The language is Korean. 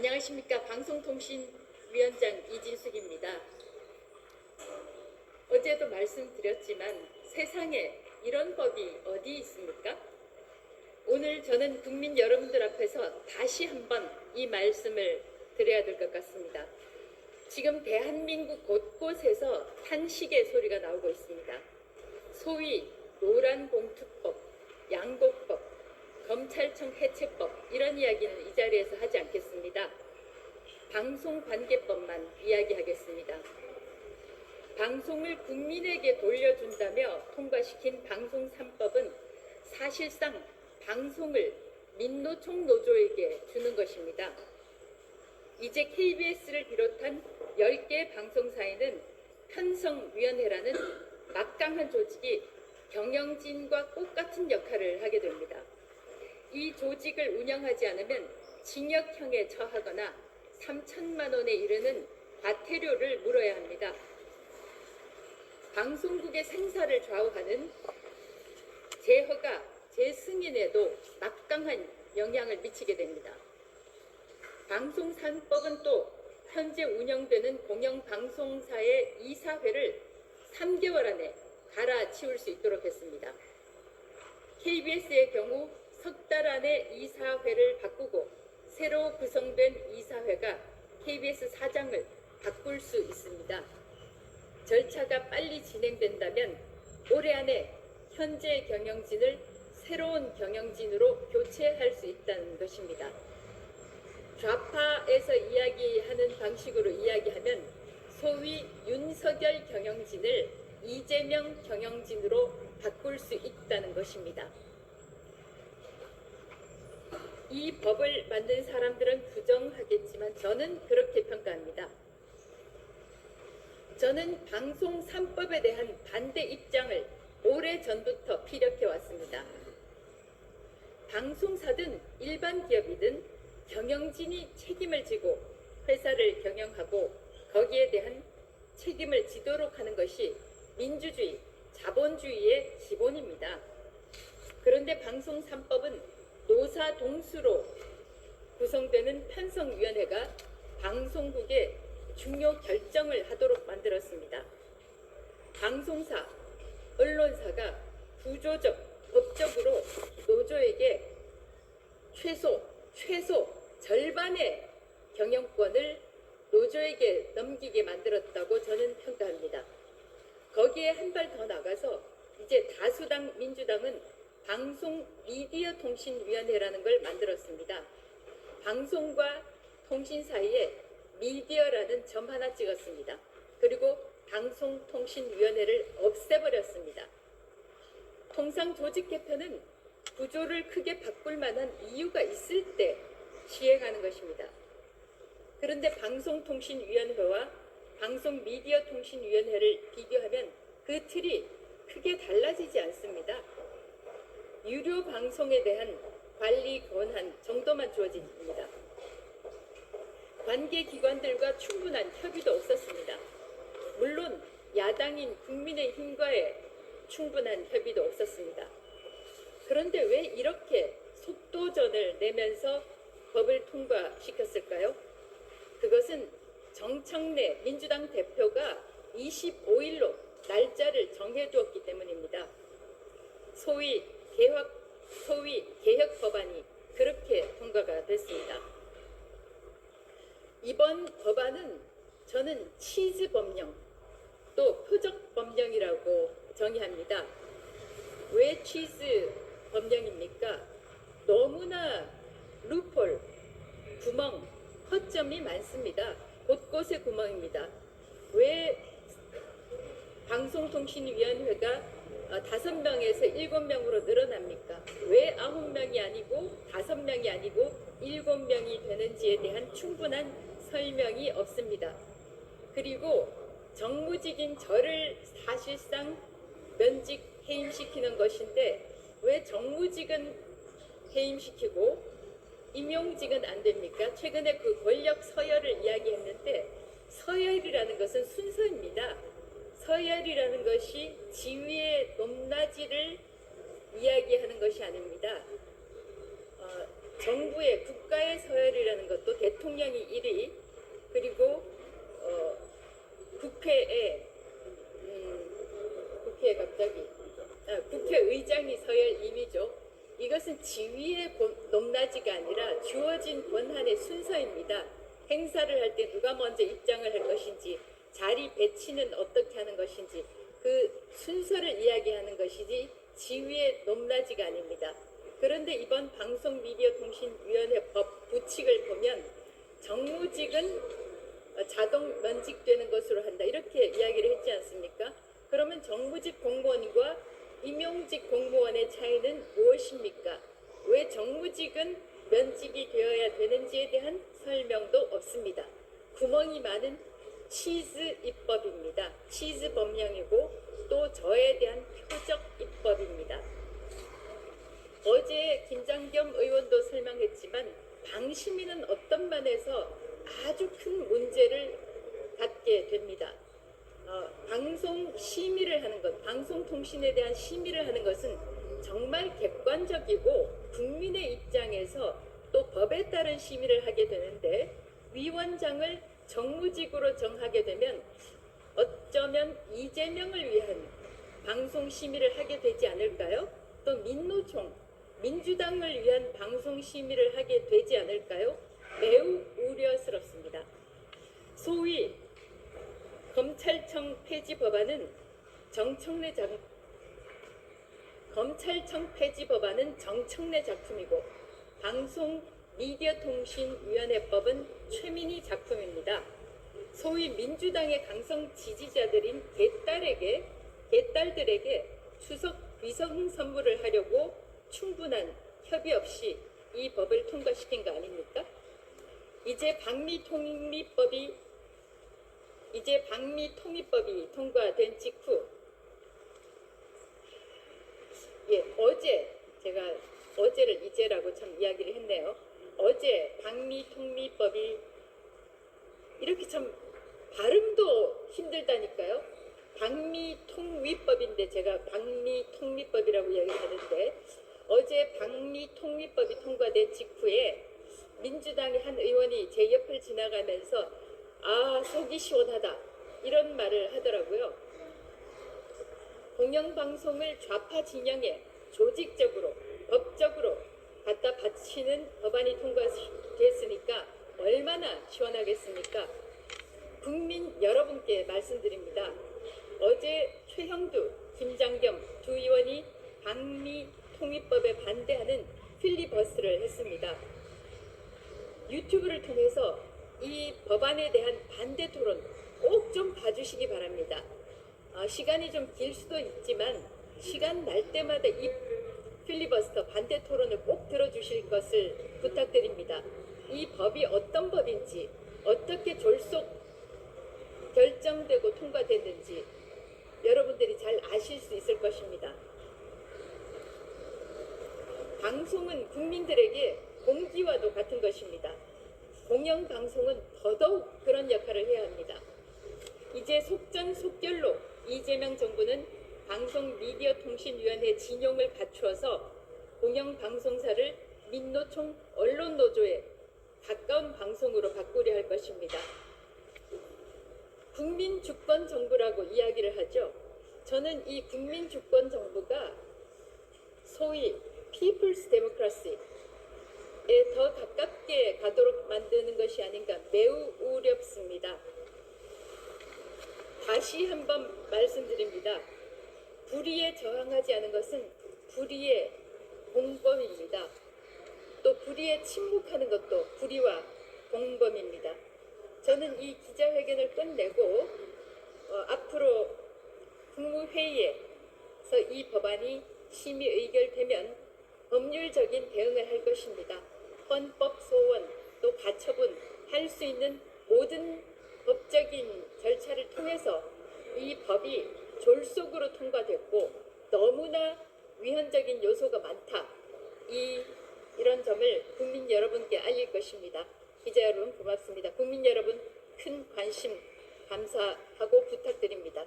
안녕하십니까. 방송통신위원장 이진숙입니다. 어제도 말씀드렸지만 세상에 이런 법이 어디 있습니까? 오늘 저는 국민 여러분들 앞에서 다시 한번 이 말씀을 드려야 될 것 같습니다. 지금 대한민국 곳곳에서 탄식의 소리가 나오고 있습니다. 소위 노란봉투법, 양곡법, 검찰청 해체법 이런 이야기는 이 자리에서 하지 않겠습니다. 방송관계법만 이야기하겠습니다. 방송을 국민에게 돌려준다며 통과시킨 방송 3법은 사실상 방송을 민노총 노조에게 주는 것입니다. 이제 KBS를 비롯한 10개 방송사에는 편성위원회라는 막강한 조직이 경영진과 똑같은 역할을 하게 됩니다. 이 조직을 운영하지 않으면 징역형에 처하거나 3천만 원에 이르는 과태료를 물어야 합니다. 방송국의 생사를 좌우하는 재허가, 재승인에도 막강한 영향을 미치게 됩니다. 방송 3법은 또 현재 운영되는 공영방송사의 이사회를 3개월 안에 갈아치울 수 있도록 했습니다. KBS의 경우 석 달 안에 이사회를 바꾸고 새로 구성된 이사회가 KBS 사장을 바꿀 수 있습니다. 절차가 빨리 진행된다면 올해 안에 현재 경영진을 새로운 경영진으로 교체할 수 있다는 것입니다. 좌파에서 이야기하는 방식으로 이야기하면 소위 윤석열 경영진을 이재명 경영진으로 바꿀 수 있다는 것입니다. 이 법을 만든 사람들은 부정하겠지만 저는 그렇게 평가합니다. 저는 방송 3법에 대한 반대 입장을 오래전부터 피력해 왔습니다. 방송사든 일반 기업이든 경영진이 책임을 지고 회사를 경영하고 거기에 대한 책임을 지도록 하는 것이 민주주의, 자본주의의 기본입니다. 그런데 방송 3법은 노사 동수로 구성되는 편성위원회가 방송국의 중요 결정을 하도록 만들었습니다. 방송사, 언론사가 구조적, 법적으로 노조에게 최소 절반의 경영권을 노조에게 넘기게 만들었다고 저는 평가합니다. 거기에 한 발 더 나가서 이제 다수당 민주당은 방송미디어통신위원회라는 걸 만들었습니다. 방송과 통신 사이에 미디어라는 점 하나 찍었습니다. 그리고 방송통신위원회를 없애버렸습니다. 통상 조직 개편은 구조를 크게 바꿀 만한 이유가 있을 때 시행하는 것입니다. 그런데 방송통신위원회와 방송미디어통신위원회를 비교하면 그 틀이 크게 달라지지 않습니다. 유료 방송에 대한 관리 권한 정도만 주어집니다. 관계기관들과 충분한 협의도 없었습니다. 물론 야당인 국민의힘과의 충분한 협의도 없었습니다. 그런데 왜 이렇게 속도전을 내면서 법을 통과시켰을까요? 그것은 정청래 민주당 대표가 25일로 날짜를 정해두었기 때문입니다. 소위 개혁 법안이 그렇게 통과가 됐습니다. 이번 법안은 저는 치즈 법령, 또 표적 법령이라고 정의합니다. 왜 치즈 법령입니까? 너무나 루폴, 구멍, 허점이 많습니다. 곳곳에 구멍입니다. 왜 방송통신위원회가 5명에서 7명으로 늘어납니까? 왜 9명이 아니고 5명이 아니고 7명이 되는지에 대한 충분한 설명이 없습니다. 그리고 정무직인 저를 사실상 면직 해임시키는 것인데 왜 정무직은 해임시키고 임용직은 안 됩니까? 최근에 그 권력 서열을 이야기했는데 서열이라는 것은 순서입니다. 서열이라는 것이 지위의 높낮이를 이야기하는 것이 아닙니다. 정부의 국가의 서열이라는 것도 대통령이 1위, 그리고 국회에 갑자기 국회의장이 서열 2위죠. 이것은 지위의 높낮이가 아니라 주어진 권한의 순서입니다. 행사를 할 때 누가 먼저 입장을 할 것인지, 자리 배치는 어떻게 하는 것인지, 그 순서를 이야기하는 것이지 지위의 높낮이가 아닙니다. 그런데 이번 방송미디어통신위원회 법 부칙을 보면 정무직은 자동 면직되는 것으로 한다, 이렇게 이야기를 했지 않습니까? 그러면 정무직 공무원과 임용직 공무원의 차이는 무엇입니까? 왜 정무직은 면직이 되어야 되는지에 대한 설명도 없습니다. 구멍이 많은 치즈 입법입니다. 치즈 법령이고 또 저에 대한 표적 입법입니다. 어제 김장겸 의원도 설명했지만 방심위는 어떤 면에서 아주 큰 문제를 갖게 됩니다. 방송 심의를 하는 것, 방송통신에 대한 심의를 하는 것은 정말 객관적이고 국민의 입장에서 또 법에 따른 심의를 하게 되는데, 위원장을 정무직으로 정하게 되면 어쩌면 이재명을 위한 방송 심의를 하게 되지 않을까요? 또 민노총, 민주당을 위한 방송 심의를 하게 되지 않을까요? 매우 우려스럽습니다. 소위 검찰청 폐지 법안은 정청래 작품이고 방송미디어통신위원회법은 최민희 작품입니다. 소위 민주당의 강성 지지자들인 개딸들에게 추석 위성 선물을 하려고 충분한 협의 없이 이 법을 통과시킨 거 아닙니까? 이제 방미통일법이 통과된 직후, 어제 제가 어제를 이제라고 참 이야기를 했네요. 어제 방미통일법이 이렇게 참 발음도 힘들다니까요. 방미통위법인데 제가 방미통리법이라고 이야기를 하는데, 어제 방미통위법이 통과된 직후에 민주당의 한 의원이 제 옆을 지나가면서 속이 시원하다, 이런 말을 하더라고요. 공영방송을 좌파 진영에 조직적으로 법적으로 갖다 바치는 법안이 통과됐으니까 얼마나 시원하겠습니까? 국민 여러분께 말씀드립니다. 어제 최형두, 김장겸 두 의원이 방미통일법에 반대하는 필리버스를 했습니다. 유튜브를 통해서 이 법안에 대한 반대 토론 꼭 좀 봐주시기 바랍니다. 시간이 좀 길 수도 있지만 시간 날 때마다 이 필리버스터 반대 토론을 꼭 들어주실 것을 부탁드립니다. 이 법이 어떤 법인지, 어떻게 졸속 결정되고 통과됐는지 여러분들이 잘 아실 수 있을 것입니다. 방송은 국민들에게 공기와도 같은 것입니다. 공영방송은 더더욱 그런 역할을 해야 합니다. 이제 속전속결로 이재명 정부는 방송미디어통신위원회 진용을 갖추어서 공영방송사를 민노총 언론노조에 가까운 방송으로 바꾸려 할 것입니다. 국민주권정부라고 이야기를 하죠. 저는 이 국민주권정부가 소위 People's Democracy에 더 가깝게 가도록 만드는 것이 아닌가 매우 우렵습니다. 다시 한번 말씀드립니다. 불의에 저항하지 않은 것은 불의의 공범입니다. 또 불의에 침묵하는 것도 불의와 공범입니다. 저는 이 기자회견을 끝내고 앞으로 국무회의에서 이 법안이 심의 의결되면 법률적인 대응을 할 것입니다. 헌법 소원 또 가처분 할 수 있는 모든 법적인 절차를 통해서 이 법이 졸속으로 통과됐고 너무나 위헌적인 요소가 많다, 이런 점을 국민 여러분께 알릴 것입니다. 기자 여러분 고맙습니다. 국민 여러분 큰 관심 감사하고 부탁드립니다.